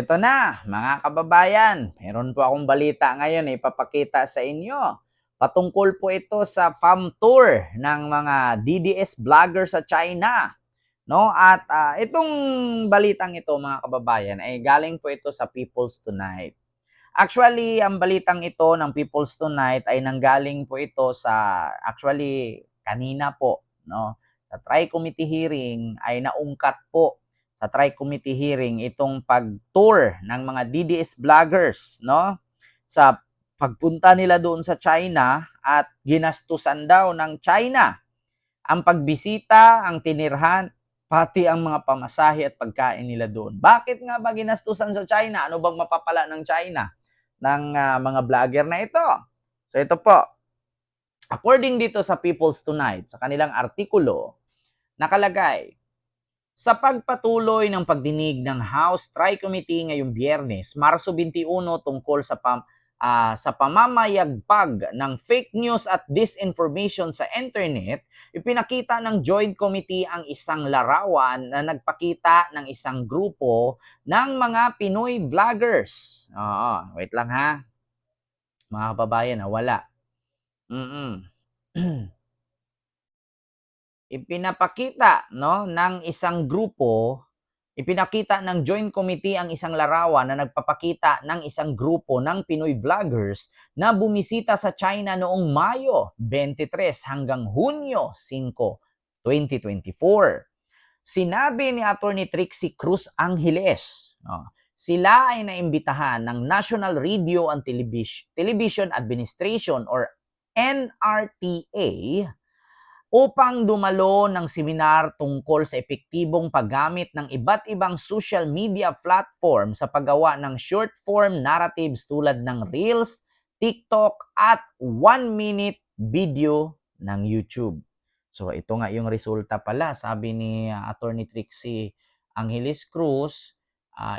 Ito na, mga kababayan, meron po akong balita ngayon na ipapakita sa inyo. Patungkol po ito sa farm tour ng mga DDS vlogger sa China. No? At itong balitang ito, mga kababayan, ay galing po ito sa People's Tonight. Actually, ang balitang ito ng People's Tonight ay nanggaling po ito sa kanina po, no? Sa Tri-Committee hearing ay naungkat po sa Tri-Committee hearing itong pag-tour ng mga DDS vloggers, no? Sa pagpunta nila doon sa China at ginastusan daw ng China ang pagbisita, ang tinirhan, pati ang mga pamasahe at pagkain nila doon. Bakit nga ba ginastusan sa China? Ano bang mapapala ng China ng mga vlogger na ito? So ito po, according dito sa People's Tonight, sa kanilang artikulo, nakalagay, sa pagpatuloy ng pagdinig ng House Tri-Committee ngayong Biyernes, Marso 21 tungkol sa pamamayagpag ng fake news at disinformation sa internet, ipinakita ng Joint Committee ang isang larawan na nagpakita ng isang grupo ng mga Pinoy vloggers. Wait lang ha. Mga kababayan, wala. Ipinapakita ng isang grupo, ipinakita ng Joint Committee ang isang larawan na nagpapakita ng isang grupo ng Pinoy vloggers na bumisita sa China noong Mayo 23 hanggang Hunyo 5, 2024. Sinabi ni Attorney Trixie Cruz Angeles, sila ay naimbitahan ng National Radio and Television Administration or NRTA upang dumalo ng seminar tungkol sa epektibong paggamit ng iba't ibang social media platform sa paggawa ng short-form narratives tulad ng Reels, TikTok at 1-minute video ng YouTube. So ito nga yung resulta pala, sabi ni Attorney Trixie Angeles Cruz,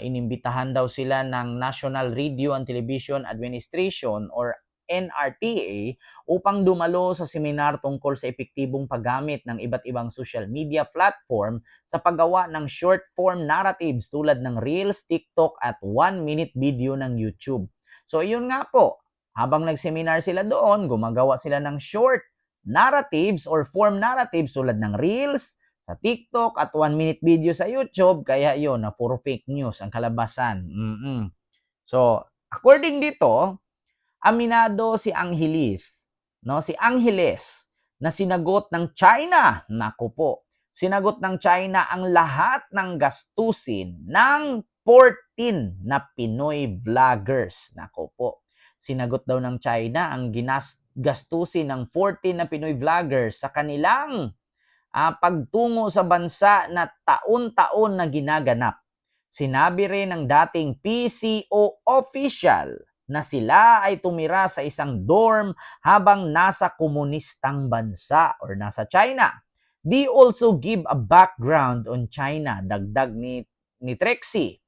inimbitahan daw sila ng National Radio and Television Administration or NRTA upang dumalo sa seminar tungkol sa epektibong paggamit ng iba't ibang social media platform sa paggawa ng short-form narratives tulad ng Reels, TikTok at 1-minute video ng YouTube. So yun nga po, habang nag-seminar sila doon, gumagawa sila ng short narratives or form narratives tulad ng Reels, sa TikTok at 1-minute video sa YouTube, kaya yun, na puro fake news ang kalabasan. So, according dito, aminado si Angeles, si Angeles na sinagot ng China, naku po, sinagot ng China ang lahat ng gastusin ng 14 na Pinoy vloggers. Naku po, sinagot daw ng China ang gastusin ng 14 na Pinoy vloggers sa kanilang pagtungo sa bansa na taon-taon na ginaganap. Sinabi rin ng dating PCO official na sila ay tumira sa isang dorm habang nasa komunistang bansa or nasa China. They also give a background on China, dagdag ni Trixie.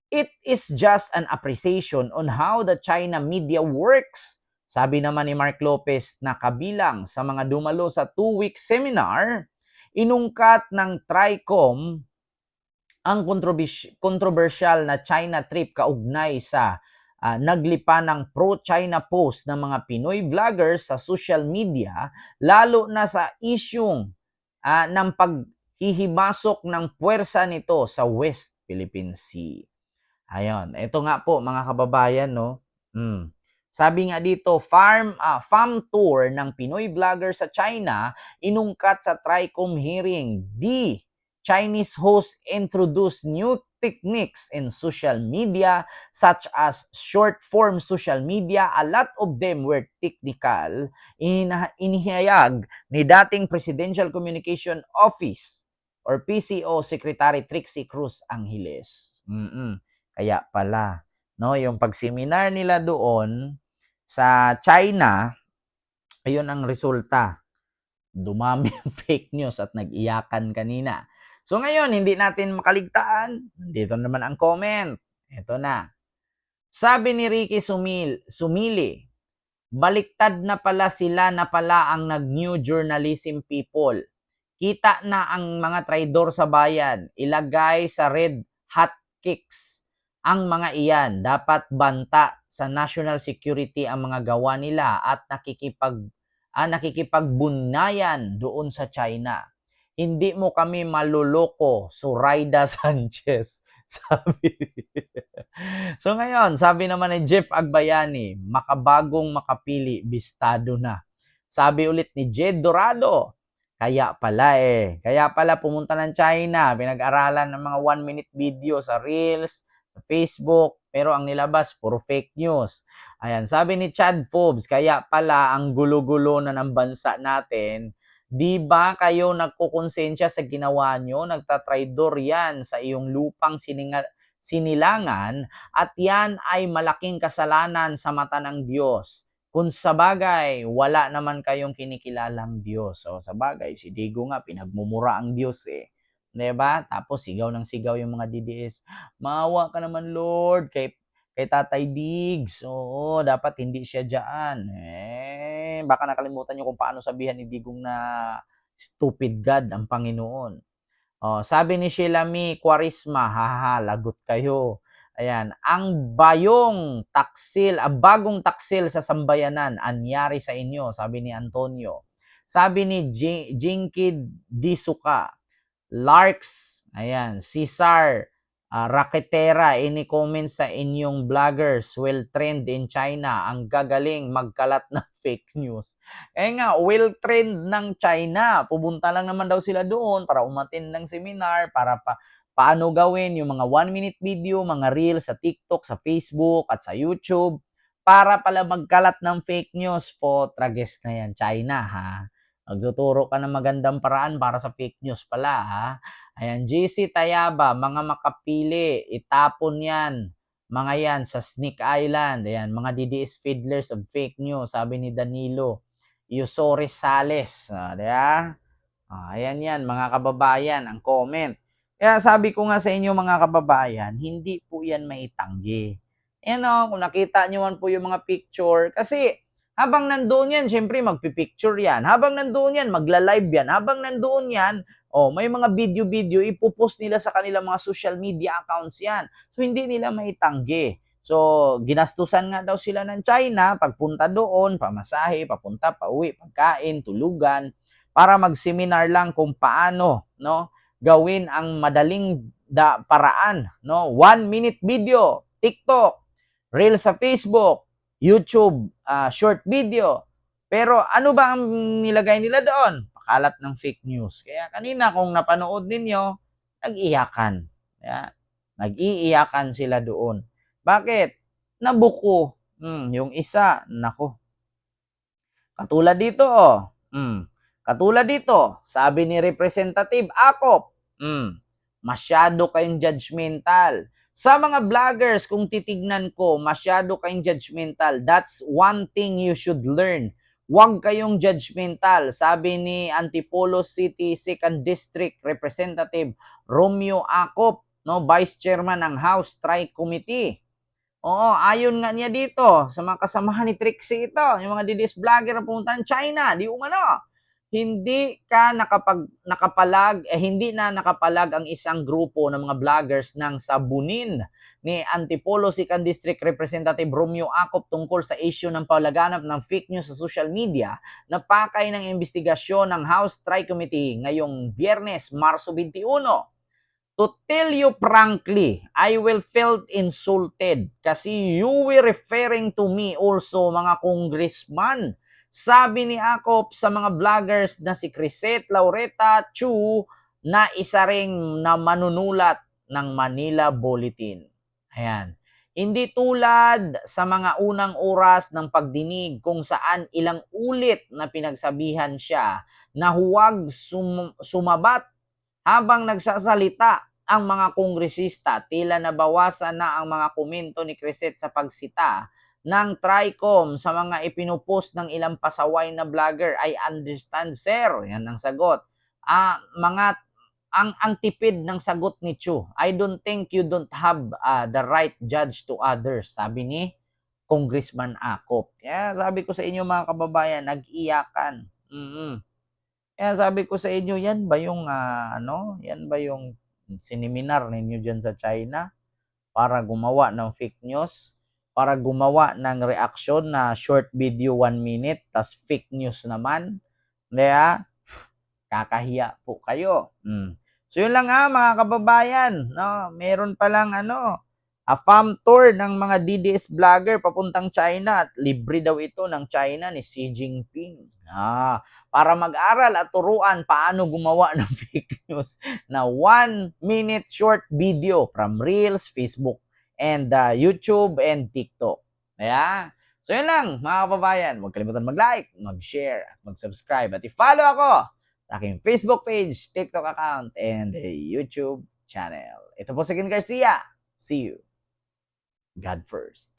It is just an appreciation on how the China media works. Sabi naman ni Mark Lopez na kabilang sa mga dumalo sa 2-week seminar, inungkat ng TRICOM ang controversial na China trip kaugnay sa naglipa ng pro-China post ng mga Pinoy vloggers sa social media, lalo na sa isyung ng paghihimasok ng puwersa nito sa West Philippine Sea. Ayon, ito nga po mga kababayan, no? Sabi nga dito, farm tour ng Pinoy vlogger sa China, inungkat sa TRICOM hearing. The Chinese host introduced new techniques in social media such as short-form social media. A lot of them were technical. Inihayag ni dating Presidential Communication Office or PCO Secretary Trixie Cruz Angeles. Kaya pala, no, yung pagseminar nila doon sa China, ayun ang resulta. Dumami ang fake news at nag-iyakan kanina. So ngayon, hindi natin makaligtaan. Dito naman ang comment. Ito na. Sabi ni Ricky Sumili, baliktad na pala sila na pala ang nag-new journalism people. Kita na ang mga traidor sa bayan. Ilagay sa red hot kicks. Ang mga iyan dapat banta sa national security ang mga gawa nila at nakikipagbunnayan doon sa China. Hindi mo kami maluloko, Zoraida Sanchez. Sabi. So ngayon, sabi naman ni Jeff Agbayani, makabagong makapili, bistado na. Sabi ulit ni Jed Dorado, kaya pala pumunta ng China, pinag-aralan ng mga 1-minute video sa Reels, sa Facebook, pero ang nilabas, puro fake news. Ayan, sabi ni Chad Forbes, kaya pala ang gulo-gulo na ng bansa natin. Di ba kayo nagkukonsensya sa ginawa nyo? Nagtatraidor yan sa iyong lupang sinilangan at yan ay malaking kasalanan sa mata ng Diyos. Kung sabagay, wala naman kayong kinikilalang Diyos. O sabagay, si Digo nga, pinagmumura ang Diyos eh. Diba? Tapos sigaw ng sigaw yung mga DDS. Maawa ka naman Lord kay Tatay Diggs. Oo, dapat hindi siya dyan. Baka nakalimutan nyo kung paano sabihan ni Digong na stupid God ang Panginoon. Oh, sabi ni Sheila Mi Quarisma, haha, lagot kayo. Ayan, ang bagong taksil sa sambayanan, anyari sa inyo, sabi ni Antonio. Sabi ni Jinky Disuka, Larks, ayan, Cesar, Raketera, any comments sa inyong vloggers will trend in China. Ang gagaling magkalat ng fake news. Nga, will trend ng China. Pupunta lang naman daw sila doon para umattend ng seminar, para paano gawin yung mga 1-minute video, mga reels sa TikTok, sa Facebook, at sa YouTube. Para pala magkalat ng fake news po, trages na yan, China ha. Magtuturo ka ng magandang paraan para sa fake news pala ha. Ayan, JC Tayaba, mga makapili, itapon yan. Mga yan sa Snake Island. Ayan, mga DDS fiddlers of fake news, sabi ni Danilo. Yusori Sales. Diba? Ayan yan, mga kababayan, ang comment. Kaya sabi ko nga sa inyo mga kababayan, hindi po yan maitanggi. Kung nakita nyo man po yung mga picture, kasi habang nandoon yan, syempre magpipicture yan. Habang nandoon yan, magla-live yan. Habang nandoon yan, may mga video-video, ipopost nila sa kanilang mga social media accounts yan. So, hindi nila maitanggi. So, ginastusan nga daw sila ng China, pagpunta doon, pamasahe, papunta, pauwi, pagkain, tulugan, para mag-seminar lang kung paano, gawin ang madaling paraan, 1-minute video, TikTok, Reels sa Facebook, YouTube, short video. Pero ano ba ang nilagay nila doon? Pakalat ng fake news. Kaya kanina kung napanood ninyo, nag-iyakan. Nag-iiyakan sila doon. Bakit? Nabuko. Yung isa, nako. Katulad dito, Katulad dito, sabi ni Representative Acop, masyado kayong judgmental. Sa mga vloggers, kung titignan ko, masyado kayong judgmental. That's one thing you should learn. Huwag kayong judgmental. Sabi ni Antipolo City 2nd District Representative Romeo Acop, Vice Chairman ng House Strike Committee. Oo, ayon nga niya dito sa mga kasamahan ni Trixie ito, yung mga DDS vlogger na pumunta ng China, di umano. Hindi na nakapalag ang isang grupo ng mga vloggers ng sabunin ni Antipolo 2nd District Representative Romeo Acop tungkol sa issue ng palaganap ng fake news sa social media na pakay ng investigasyon ng House Strike Committee ngayong Biyernes, Marso 21. To tell you frankly, I will felt insulted kasi you were referring to me also mga congressman. Sabi ni Acop sa mga vloggers na si Crisette Laureta Chu na isa ring na manunulat ng Manila Bulletin. Ayan. Hindi tulad sa mga unang oras ng pagdinig kung saan ilang ulit na pinagsabihan siya na huwag sumabat habang nagsasalita ang mga kongresista. Tila nabawasan na ang mga komento ni Crisette sa pagsita ng TRICOM sa mga ipinupost ng ilang pasaway na vlogger. I understand, sir. Yan ang sagot. Ang tipid ng sagot ni Chu. I don't think you don't have the right judge to others, sabi ni Congressman Acop. Kaya sabi ko sa inyo mga kababayan, nag-iyakan. Kaya sabi ko sa inyo, yan ba yung yan ba yung siniminar ninyo dyan sa China? para gumawa ng fake news, para gumawa ng reaksyon na short video 1 minute, tas fake news naman. Kaya, kakahiya po kayo. So yun lang mga kababayan, no? Meron palang farm tour ng mga DDS vlogger papuntang China at libre daw ito ng China ni Xi Jinping. Para mag-aral at turuan paano gumawa ng fake news na 1 minute short video from Reels, Facebook, and YouTube and TikTok. Kaya, so yun lang mga kababayan. Huwag kalimutan mag-like, mag-share, at mag-subscribe. At i-follow ako sa aking Facebook page, TikTok account, and YouTube channel. Ito po si Ken Garcia. See you. God first.